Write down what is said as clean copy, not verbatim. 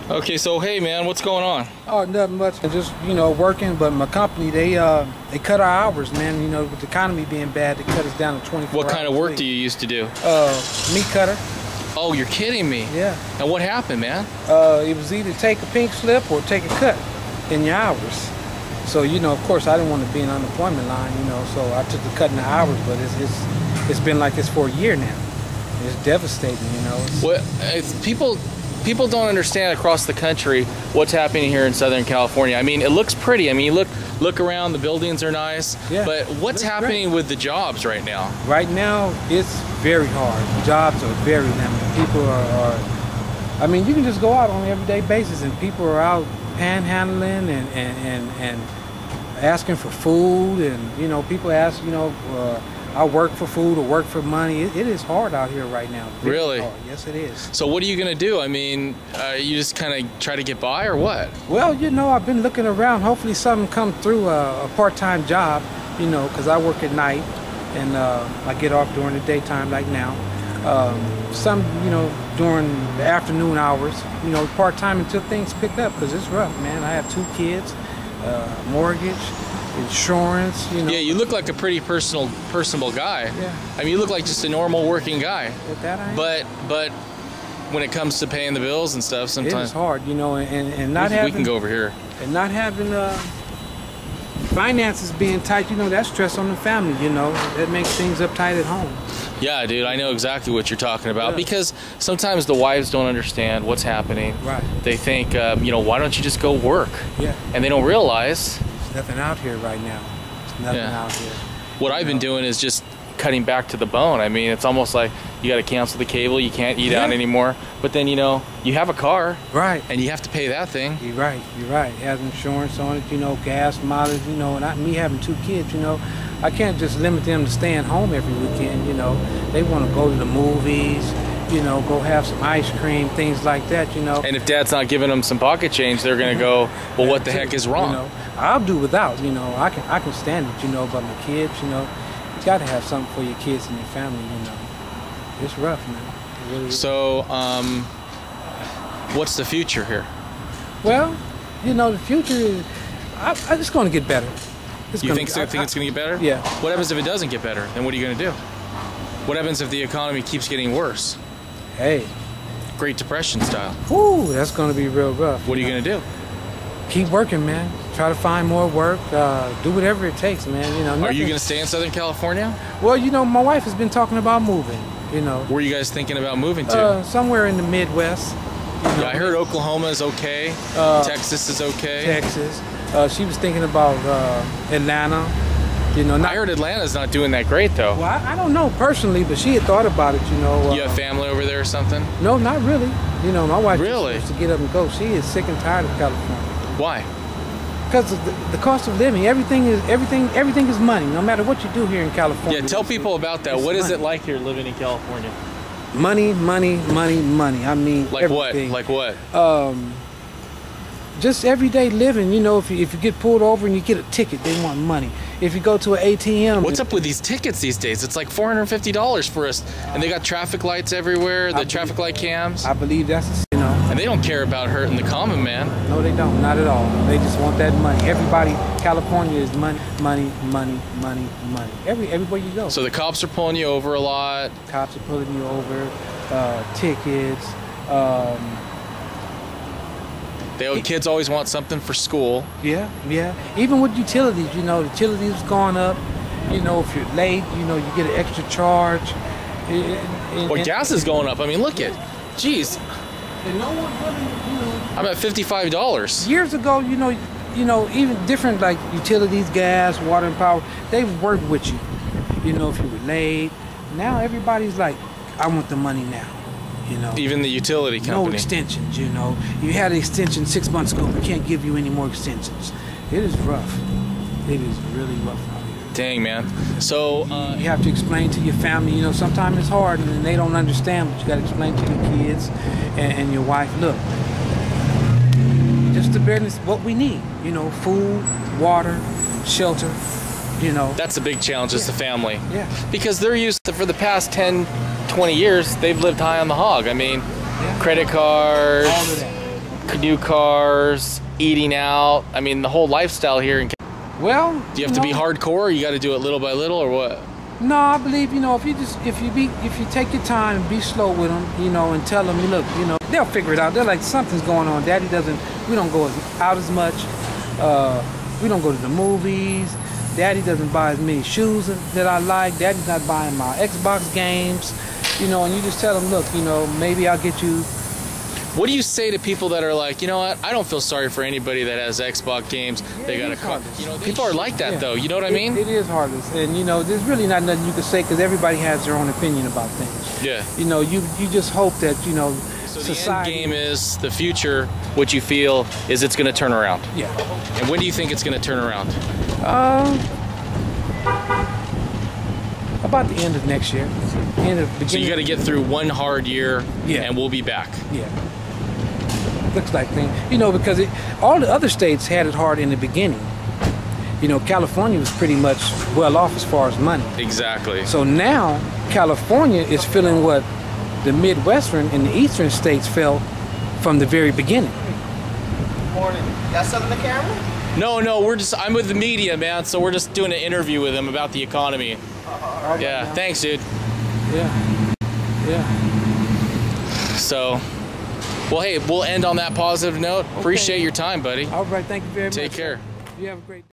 Okay, so hey man, what's going on? Oh, nothing much. Just, working, but my company, they cut our hours, man. With the economy being bad, they cut us down to 24 What kind of hours a work week. do you used to do? Meat cutter. Oh, you're kidding me. Yeah. And what happened, man? It was either take a pink slip or take a cut in your hours. So, of course, I didn't want to be in unemployment line, so I took the cut in the hours, but it's been like this for a year now. It's devastating, People don't understand across the country what's happening here in Southern California. I mean, it looks pretty. I mean, you look around, the buildings are nice. Yeah, but what's happening with the jobs right now? Right now, it's very hard. Jobs are very limited. People are I mean, you can just go out on an everyday basis and people are out panhandling and asking for food, and people ask, I work for food or work for money. It is hard out here right now. Really? Hard. Yes, it is. So what are you gonna do? I mean, you just kind of try to get by, or what? Well, I've been looking around. Hopefully something come through, a part-time job, because I work at night and I get off during the daytime like now. Some, during the afternoon hours, part-time until things pick up, because it's rough, man. I have 2 kids, mortgage, insurance, Yeah, you look like a pretty personable guy. Yeah. I mean, you look like just a normal working guy. With that, I am. But when it comes to paying the bills and stuff, sometimes it is hard, and not we can go over here. And not having finances being tight, that's stress on the family. That makes things uptight at home. Yeah, dude, I know exactly what you're talking about, Yeah. because sometimes the wives don't understand what's happening. Right. They think, why don't you just go work? Yeah. And they don't realize There's nothing out here right now. There's nothing out here. what I've been doing is just cutting back to the bone. I mean, it's almost like you got to cancel the cable. You can't eat out anymore. But then, you have a car. Right. And you have to pay that thing. You're right. It has insurance on it, gas mileage, and me having 2 kids, I can't just limit them to staying home every weekend, They want to go to the movies, go have some ice cream, things like that, And if dad's not giving them some pocket change, they're going to go, well, what the heck is wrong? I'll do without, I can stand it, but my kids, you got to have something for your kids and your family, It's rough, man. It really is. So, what's the future here? Well, the future is, it's going to get better. You think it's going to get better? Yeah. What happens if it doesn't get better? Then what are you going to do? What happens if the economy keeps getting worse? Hey. Great Depression style. Ooh, that's going to be real rough. What are you going to do? Keep working, man. Try to find more work. Do whatever it takes, man. Are you going to stay in Southern California? Well, my wife has been talking about moving, Where are you guys thinking about moving to? Somewhere in the Midwest. Yeah, I heard Oklahoma is okay. Texas is okay. Texas. She was thinking about Atlanta. I heard Atlanta's not doing that great, though. Well, I don't know personally, but she had thought about it, You have family over there or something? No, not really. My wife really just wants to get up and go. She is sick and tired of California. Why? Because of the cost of living. Everything is money. No matter what you do here in California. Yeah, tell people about that. What is it like here living in California? Money, money, money, money. I mean, like everything. What? Like what? Just everyday living. If you get pulled over and you get a ticket, they want money. If you go to an ATM. What's up with these tickets these days? It's like $450 for us, and they got traffic lights everywhere. The traffic light cams. I believe that's And they don't care about hurting the common man. No, they don't. Not at all. They just want that money. Everybody, California is money, money, money, money, money. Everywhere you go. So the cops are pulling you over a lot. Cops are pulling you over. Tickets. Kids always want something for school. Yeah. Even with utilities, utilities gone up. If you're late, you get an extra charge. Well, gas is going up. I mean, look at, geez. And no one really, I'm at $55. Years ago, even different like utilities, gas, water, and power, they work with you. If you were late. Now everybody's like, I want the money now. Even the utility company. No extensions. You had an extension 6 months ago. We can't give you any more extensions. It is rough. It is really rough out here. Dang, man. So you have to explain to your family. Sometimes it's hard and they don't understand, but you got to explain to your kids and your wife. Look, just the business, what we need. Food, water, shelter. That's a big challenge as the family. Yeah. Because they're used to, for the past 10, 20 years, they've lived high on the hog. I mean, credit cards, new cars, eating out. I mean, the whole lifestyle here in Well, do you have to be hardcore, or you got to do it little by little, or what? No, I believe, you know, if you take your time and be slow with them, you know, and tell them, look, you know, they'll figure it out. They're like, something's going on. Daddy doesn't, we don't go out as much. We don't go to the movies. Daddy doesn't buy as many shoes that I like. Daddy's not buying my Xbox games, you know, and you just tell them, look, you know, maybe I'll get you. What do you say to people that are like, you know what, I don't feel sorry for anybody that has Xbox games. Yeah, they got a car. heartless. You know, people are like that, Yeah. though. You know what I mean? It is heartless. And, you know, there's really not nothing you can say because everybody has their own opinion about things. Yeah. You know, you just hope that, you know, So society. the end game is the future. What you feel is it's going to turn around. Yeah. And when do you think it's going to turn around? About the end of next year. So you got to get through one hard year, Yeah. and we'll be back. Yeah. Looks like things, you know, because all the other states had it hard in the beginning. You know, California was pretty much well off as far as money. Exactly. So now California is feeling what the Midwestern and the Eastern states felt from the very beginning. Good morning. Got something on the camera? No, I'm with the media, man, so we're just doing an interview with him about the economy. Yeah, thanks, dude. Yeah. Yeah. So, well, hey, we'll end on that positive note. Okay. Appreciate your time, buddy. All right. Thank you very much. Take care. You have a great day.